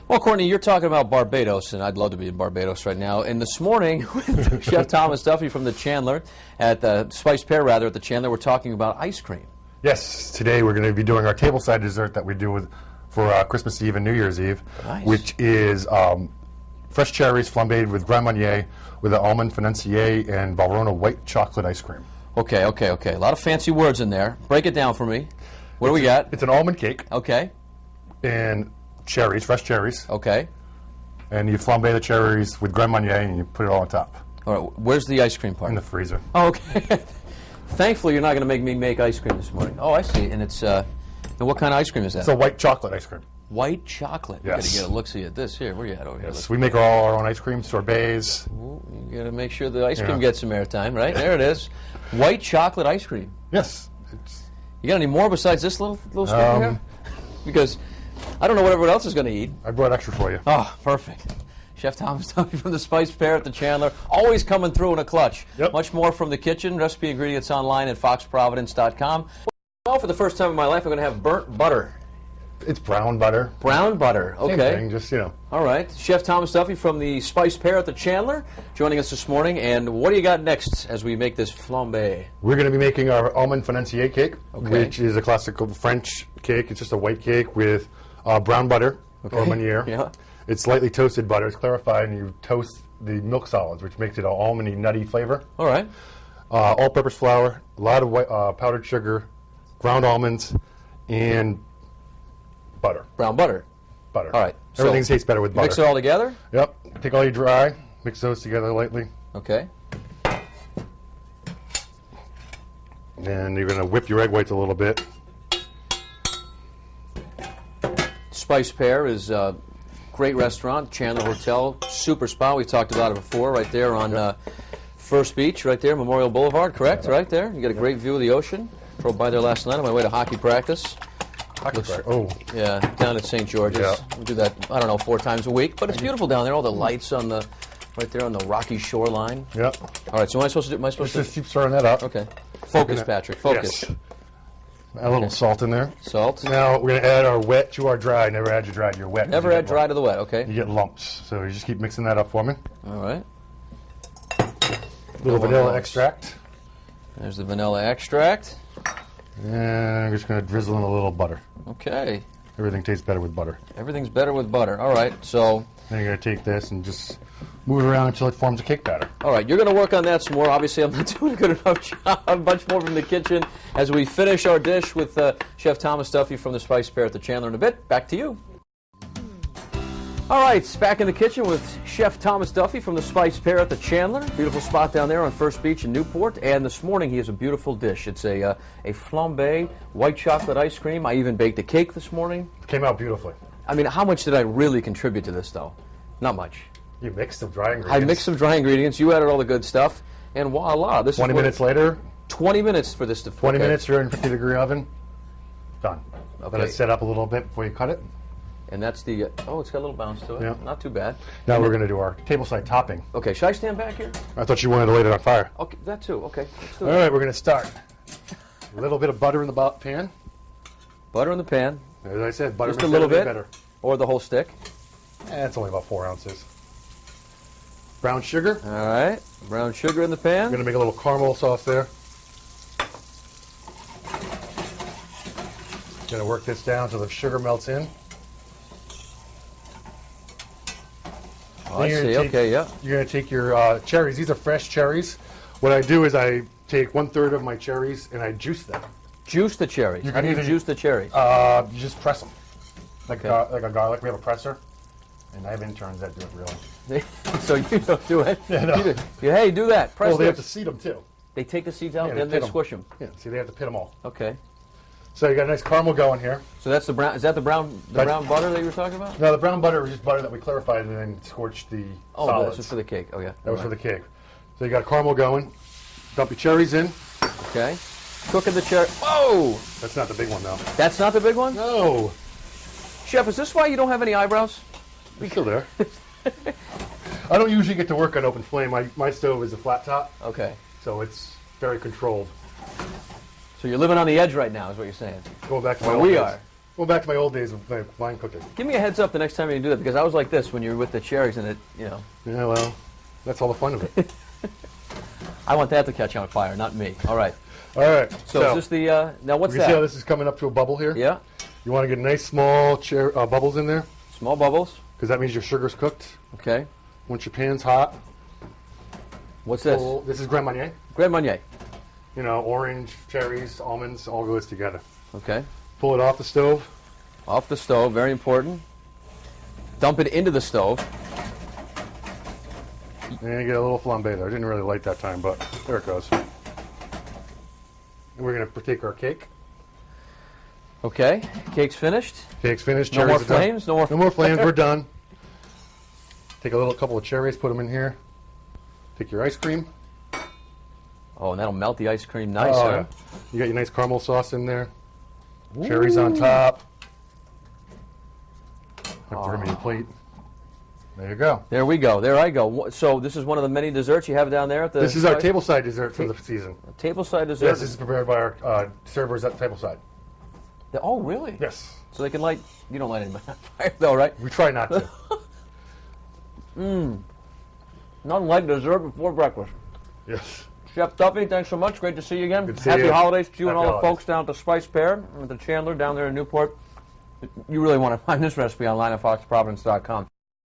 Well, Courtney, you're talking about Barbados, and I'd love to be in Barbados right now. And this morning, with Chef Thomas Duffy from the Chandler, at the Spiced Pear, rather, at the Chandler, we're talking about ice cream. Yes, today we're going to be doing our tableside dessert that we do for Christmas Eve and New Year's Eve, Nice. which is fresh cherries flambéed with Grand Marnier with an almond financier and valhrona white chocolate ice cream. Okay. A lot of fancy words in there. Break it down for me. What do we got? It's an almond cake Okay. and cherries, fresh cherries, Okay. and you flambe the cherries with Grand Marnier and you put it all on top All right. Where's the ice cream part? in the freezer. Oh, okay. Thankfully, you're not going to make me make ice cream this morning. Oh, I see. And it's and what kind of ice cream is that? It's a white chocolate ice cream. White chocolate. Yes. You got to get a look-see at this. Here, where you at over here? Yes, we make all our own ice cream, sorbets. Ooh, you got to make sure the ice cream Yeah. gets some airtime, right? There it is. White chocolate ice cream. Yes. You got any more besides this little stuff here? Because I don't know what everyone else is going to eat. I brought extra for you. Oh, perfect. Chef Thomas Duffy from the Spiced Pear at the Chandler, always coming through in a clutch. Yep. Much more from the kitchen. Recipe ingredients online at foxprovidence.com. Well, for the first time in my life, I'm going to have burnt butter. It's brown butter. Brown butter. Same Okay. thing, just, you know. All right. Chef Thomas Duffy from the Spiced Pear at the Chandler joining us this morning. And what do you got next as we make this flambé? We're going to be making our almond financier cake, Okay. which is a classical French cake. It's just a white cake with brown butter or Marnier. Yeah. It's lightly toasted butter. It's clarified, and you toast the milk solids, which makes it an almondy, nutty flavor. All right. All-purpose flour, a lot of white, powdered sugar, ground almonds, and butter. Brown butter. Butter. All right. Everything So tastes better with butter. Mix it all together? Yep. Take all your dry, mix those together lightly, Okay. and you're going to whip your egg whites a little bit. Spiced Pear is a great restaurant, Chandler Hotel, super spot. We talked about it before, right there on First Beach, right there, Memorial Boulevard, correct? Right there. You got a great view of the ocean. Drove by there last night on my way to hockey practice. Oh, Yeah, down at St. George's. Yeah. We do that, I don't know, 4 times a week, but it's beautiful down there. All the lights on the, right there on the rocky shoreline. yep. All right, so am I supposed to do? Am I supposed Just to? keep stirring that up. Okay. Focus, Patrick. Focus. Yes. Add a little salt in there. Salt. Now we're going to add our wet to our dry. Never add your dry to your wet. Never You add get dry lump- to the wet. Okay. You get lumps. So you just keep mixing that up for me. All right. A little No vanilla lumps. extract. There's the vanilla extract. And I'm just going to drizzle in a little butter. Okay. Everything tastes better with butter. Everything's better with butter. All right. So. Then you're going to take this and just move it around until it forms a cake batter. All right, you're going to work on that some more. Obviously, I'm not doing a good enough job. Much more from the kitchen as we finish our dish with Chef Thomas Duffy from the Spiced Pear at the Chandler in a bit. Back to you. All right, back in the kitchen with Chef Thomas Duffy from the Spiced Pear at the Chandler. Beautiful spot down there on First Beach in Newport. And this morning he has a beautiful dish. It's a flambé white chocolate ice cream. I even baked a cake this morning. It came out beautifully. I mean, how much did I really contribute to this, though? Not much. You mixed some dry ingredients. I mixed some dry ingredients. You added all the good stuff, and voila! This 20 is what- minutes later, 20 minutes for this to 20 okay. minutes, 350-degree oven. Done. Okay. Let it set up a little bit before you cut it. And that's the oh, it's got a little bounce to it. Yeah. Not too bad. Now we're going to do our tableside topping. Okay, should I stand back here? I thought you wanted to light it on fire. Okay, that too. Okay, let's do All it. right, we're going to start. A little bit of butter in the pan. Butter in the pan, As I said, butter just a makes little everything bit, better. or the whole stick. It's only about 4 ounces. Brown sugar. All right, brown sugar in the We're pan. going to make a little caramel sauce there. Going to work this down until the sugar melts in. Oh, I Then you're see. gonna take- Okay, yeah. You're going to take your cherries. These are fresh cherries. What I do is I take 1/3 of my cherries and I juice them. Juice the cherries. You How can do you either- juice the cherries? You just press them. Like, Okay. like a garlic. We have a presser. And I have interns that do it really. So you don't do it. Yeah, no. You do- hey, do that. Press Well, they have to this. seed them too. They take the seeds out, Yeah, then they they pit 'em. squish them. Yeah, see, they have to pit them all. Okay. So you got a nice caramel going here. So that's the brown. Is that the brown? The That's- brown butter that you were talking about? Now, the brown butter was just butter that we clarified and then scorched the Oh, solids. this was for the cake. Oh, yeah. That was for the cake. So you got caramel going. Dump your cherries in. Okay. Cooking the cherry. Whoa! That's not the big one, though. That's not the big one? No. Chef, is this why you don't have any eyebrows? It's still there. I don't usually get to work on open flame. My stove is a flat top, Okay. so it's very controlled. So you're living on the edge right now, is what you're saying. Going back to my Well, old we days. are. Going back to my old days of wine cooking. Give me a heads up the next time you do that, because I was like this when you were with the cherries and it, you know. Yeah, well, that's all the fun of it. I want that to catch on fire, not me. All right. All right. So is this the, now what's you that? see how this is coming up to a bubble here? Yeah. You want to get nice small bubbles in there, Small bubbles. because that means your sugar's cooked. Okay. Once your pan's hot. What's this? So this is Grand Marnier. Grand Marnier. You know, orange, cherries, almonds, all goes together. Okay. Pull it off the stove. Off the stove, very important. Dump it into the stove. And you get a little flambéed there. I didn't really like that time, but there it goes. And we're going to take our cake. Okay. Cake's finished. Cake's finished. No more Cherries are done. flames? No more, No more flames. We're done. Take a couple of cherries, put them in here. Take your ice cream. Oh, and that'll melt the ice cream nice, Oh, huh? yeah. You got your nice caramel sauce in there. Cherries on top. Have to remove your plate. There you go. There we go. There I go. So this is one of the many desserts you have down there at the... This is our tableside dessert for the season. Tableside dessert? Yes, this is prepared by our servers at the tableside. Oh, really? Yes. So they can light... You don't light anybody on fire, though, right? We try not to. Nothing like dessert before breakfast. Yes. Chef Duffy, thanks so much. Great to see you again. Good to see Happy you. holidays to you and Happy all the holidays. folks down at the Spice Pear and at the Chandler down there in Newport. You really want to find this recipe online at foxprovidence.com.